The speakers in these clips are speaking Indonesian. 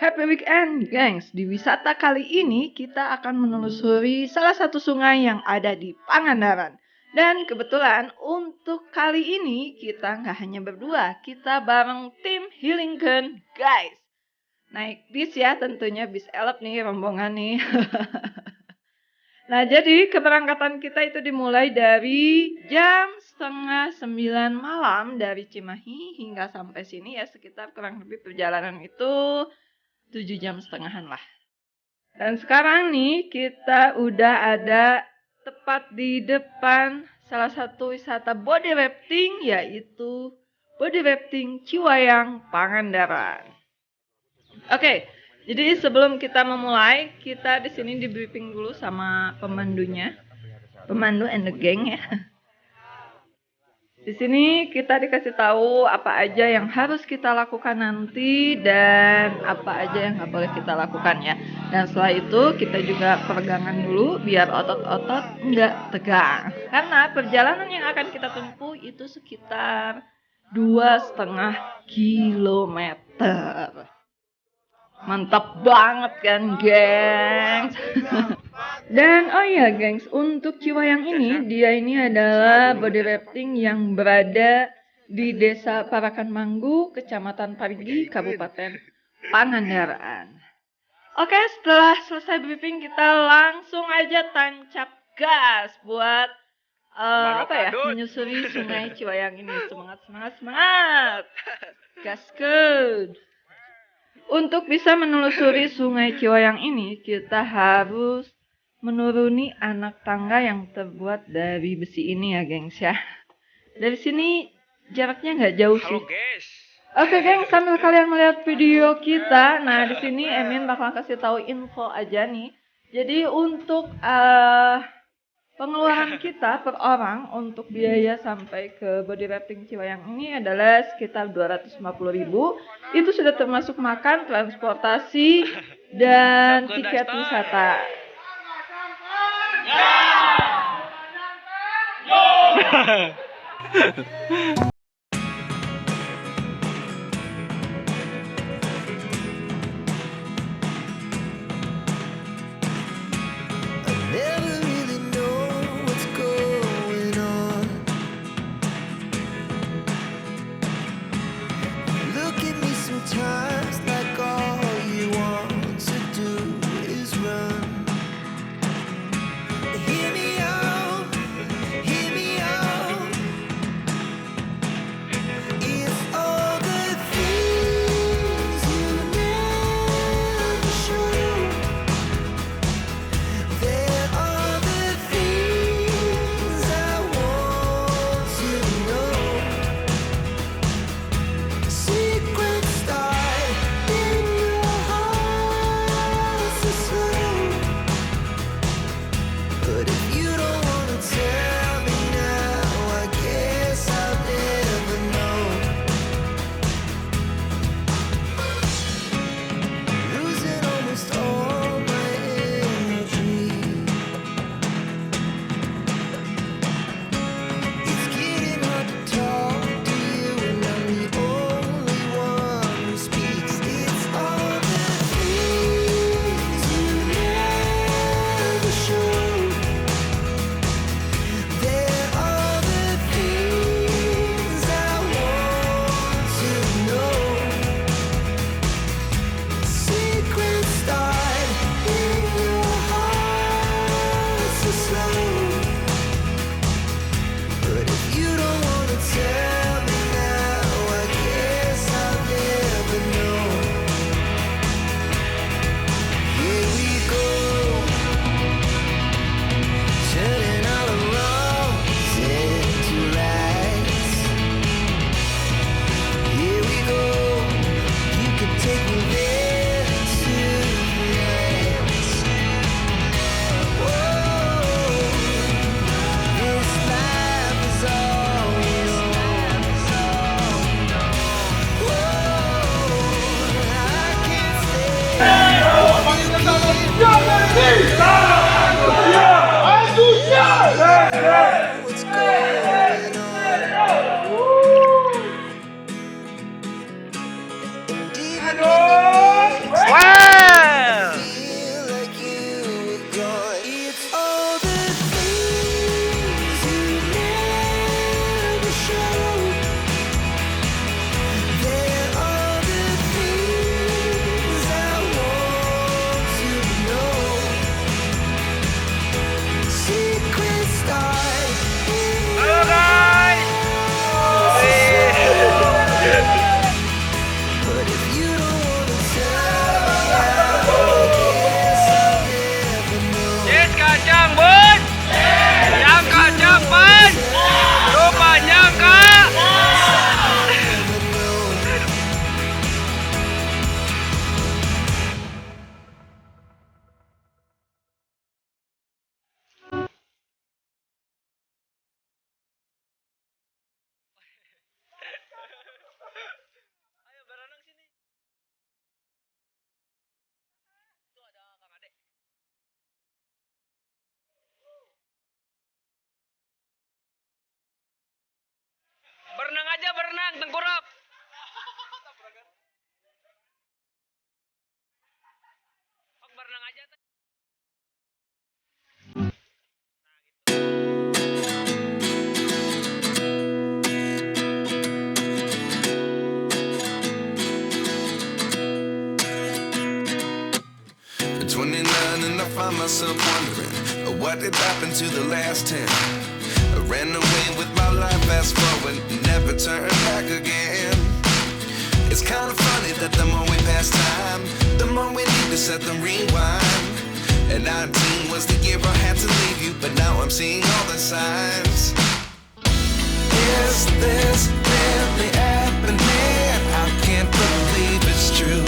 Happy weekend, gengs! Di wisata kali ini kita akan menelusuri salah satu sungai yang ada di Pangandaran. Dan kebetulan untuk kali ini kita nggak hanya berdua, kita bareng tim Ulin Gasskeun, guys. Naik bis ya, tentunya bis elep nih rombongan nih. Nah, jadi keberangkatan kita itu dimulai dari jam 8:30 malam dari Cimahi hingga sampai sini ya, sekitar kurang lebih perjalanan itu 7,5 jam lah. Dan sekarang nih kita udah ada tepat di depan salah satu wisata body rafting, yaitu body rafting Ciwayang Pangandaran. Oke, jadi sebelum kita memulai, kita di sini di briefing dulu sama pemandunya, pemandu and the gang ya. Di sini kita dikasih tahu apa aja yang harus kita lakukan nanti dan apa aja yang nggak boleh kita lakukan ya. Dan setelah itu kita juga peregangan dulu biar otot-otot nggak tegang. Karena perjalanan yang akan kita tempuh itu sekitar 2,5 kilometer. Mantap banget kan, gengs? Dan oh iya, gengs, untuk Ciwayang dia ini adalah body rafting yang berada di Desa Parakan Manggu, Kecamatan Parigi, Kabupaten Pangandaran. Oke, setelah selesai briefing kita langsung aja tancap gas buat menyusuri Sungai Ciwayang ini. Semangat! Gaskun! Untuk bisa menelusuri Sungai Ciwayang ini, kita harus menuruni anak tangga yang terbuat dari besi ini ya, gengs ya. Dari sini jaraknya nggak jauh sih. Oke, gengs, sambil kalian melihat video kita, nah di sini Emin bakal kasih tahu info aja nih. Jadi untuk pengeluaran kita per orang untuk biaya sampai ke body rafting Ciwayang ini adalah sekitar 250.000. Itu sudah termasuk makan, transportasi, dan tiket wisata. 29 and I find myself wondering what did happen to the last 10. I ran away with my life, fast forward, never turn back again. It's kind of funny that the more we pass time, the more we need to set the rewind. And 19 was the year I had to leave you, but now I'm seeing all the signs. Is this really happening? I can't believe it's true.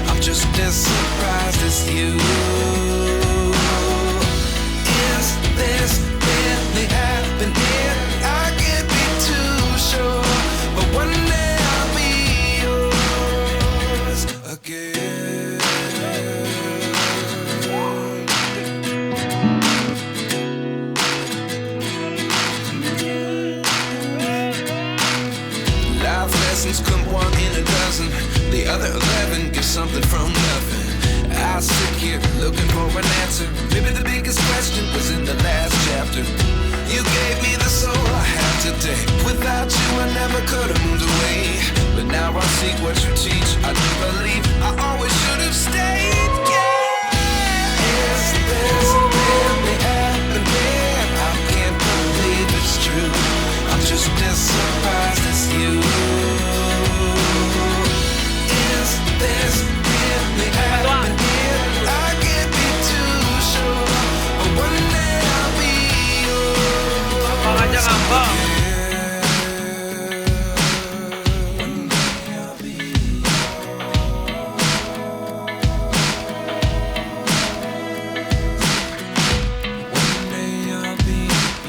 I'm just as surprised as you. Is this really happening? I can't be too sure, but one day I'll be yours again. Life lessons come one in a dozen. The other 11 get something from nothing. I sit here looking for an answer. Maybe the biggest question was in the last chapter. You gave me the soul I have today. Without you I never could have moved away. But now I see what you teach. I do believe I always should have stayed. Yeah. Is this really happening? I can't believe it's true. I'm just as surprised as you. Is this really happening? I can't be too sure, but one day I'll be yours. One day I'll be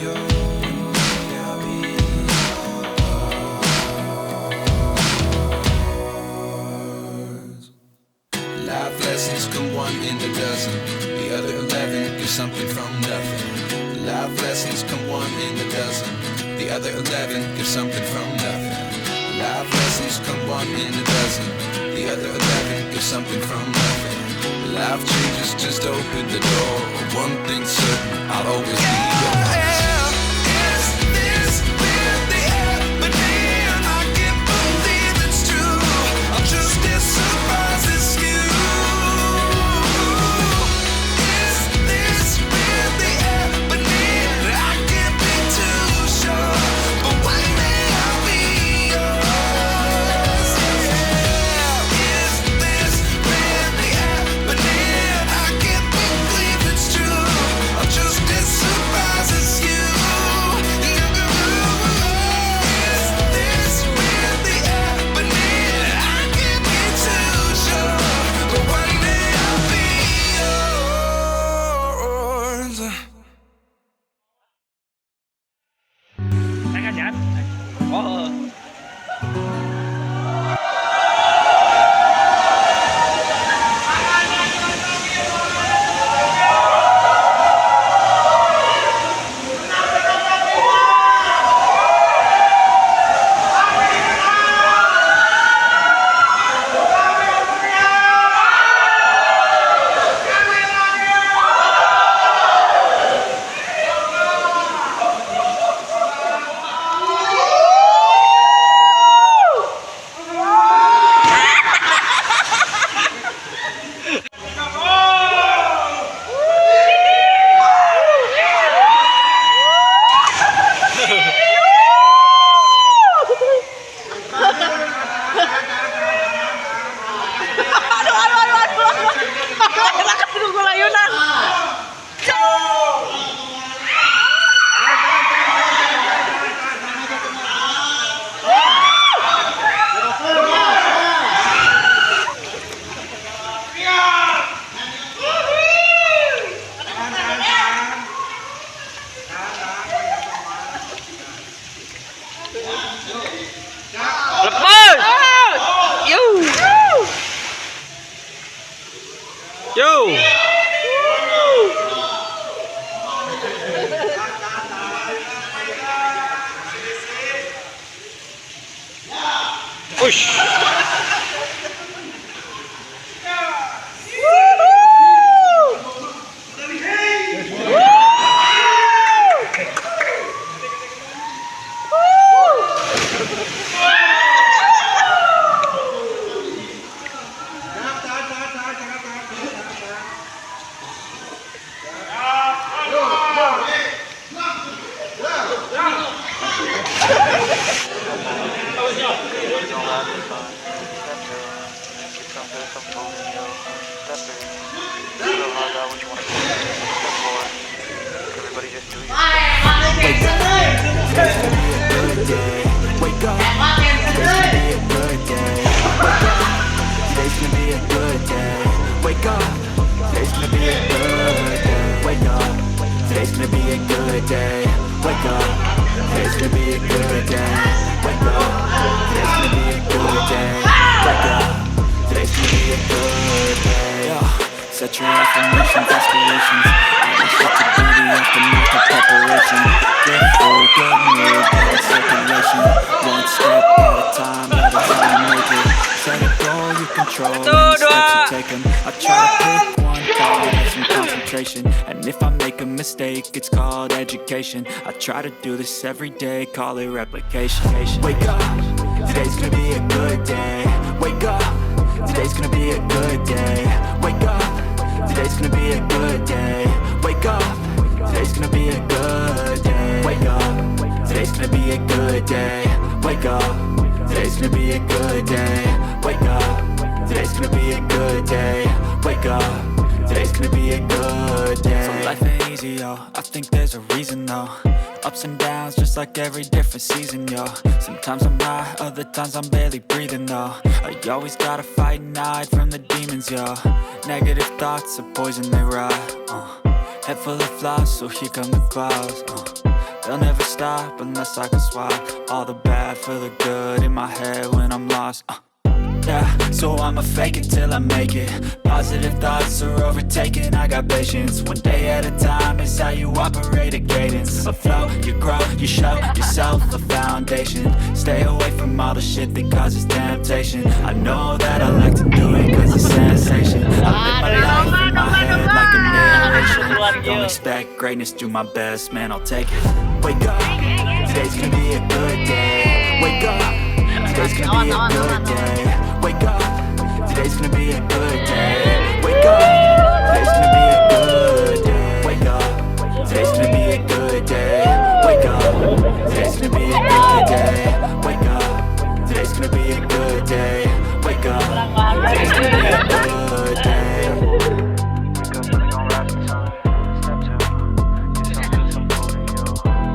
yours. Life lessons come one in a dozen. The other 11 get something from nothing. Life lessons come one in a dozen. The other 11 get something from nothing. Life lessons come one in a dozen. The other 11 get something from nothing. Life changes just open the door. One thing's certain, I'll always be yours. Is this really happening? I can't believe it's true. I'm just as surprised as you. Is this really happening? I can't be too sure, but one day I'll be yours. Yeah. Is this really happening? I can't believe it's true. I'm just as surprised as you. Is this really happening? I can't be too sure, but one day I'll be yours. Yo. Push. slowly, yo. Step three. Real hard out what you wanna be. Step four. Everybody just do your thing. Today's gonna be a good day. Wake up. Today's gonna be a good day. Wake up. Today's gonna be a good day. Wake up. Today's gonna be a good day. Wake up. Today's gonna be a good day. Wake up. Today's gonna be a good day. Wake up. Today's gonna be a good day. Wake up. Today's gonna be a good day. Set your affirmations, aspirations. All the shit to do, the aftermath of preparation. Good food, good mood, good circulation. One step at a time, that is how you make it. Set a goal you control, and the steps you take 'em. I try to pick one call, have some concentration. And if I make a mistake, it's called education. I try to do this every day, call it replication. Wake up, today's gonna be a good day. Wake up, today's gonna be a good day. Wake up, today's gonna be a good day. Wake up, today's gonna be a good day. Wake up, today's gonna be a good day. Wake up, today's gonna be a good day. Wake up, today's gonna be a good day. Wake up, today's gonna be a good day. So life ain't easy, yo. I think there's a reason, though. Ups and downs, just like every different season, yo. Sometimes I'm high, other times I'm barely breathing, though. I always gotta fight and hide from the demons, yo. Negative thoughts are poison, they rot. Head full of flies, so here come the clouds. They'll never stop unless I can swap all the bad for the good in my head when I'm lost. Yeah, so I'ma fake it till I make it. Positive thoughts are overtaken, I got patience. One day at a time is how you operate a cadence. A flow, you grow, you show yourself a foundation. Stay away from all the shit that causes temptation. I know that I like to do it cause it's sensation. I live my life in my head like a narration. Don't expect greatness, do my best, man, I'll take it. Wake up, today's gonna be a good day. Wake up, today's gonna be a good day. Wake up, today's gonna be a good day. Wake up, today's gonna be a good day. Wake up, today's gonna be a good day. Wake up, today's gonna be a good day. Wake up, today's gonna be a good day. Wake up, today's gonna be a good day. Wake up, really gon' rise to time. Step two. Get some good, some food in you.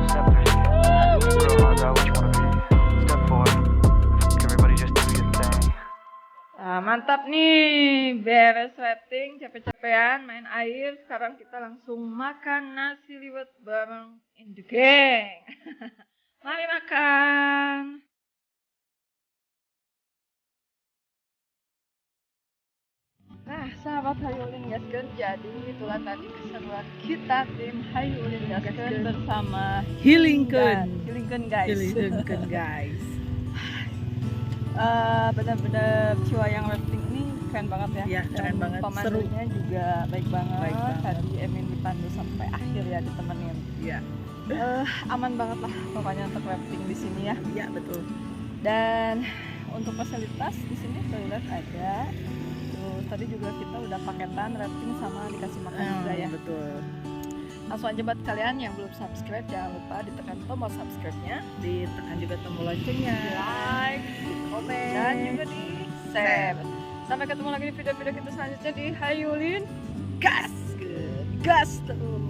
Step three. Real hard out what you wanna be. Step four. Everybody just do your thing. Mantap nih, beres rafting, capek-capean, main air. Sekarang kita langsung makan nasi liwet bareng in the gang. Mari makan. Nah, sahabat Hayu Ulin Gasskeun, jadi itulah tadi keseruan kita tim Hayu Ulin Gasskeun bersama Hilingkeun guys. Hilingkeun guys. Benar-benar Ciwayang Rafting ini keren banget ya. Iya, keren banget. Pemandunya juga baik banget. Baik banget. Tadi Emin dipandu sampai akhir ya, ditemenin. Iya. Aman banget lah pokoknya untuk rafting di sini ya. Iya, betul. Dan untuk fasilitas di sini toilet ada. Terus tadi juga kita udah paketan rafting sama dikasih makan juga ya. Betul. Langsung aja buat kalian yang belum subscribe, jangan lupa ditekan tombol subscribe-nya, Ditekan juga tombol loncengnya. di like, Di komen. dan juga di share. Sampai ketemu lagi di video-video kita selanjutnya di Hayu Ulin Gasskeun. Gas terus.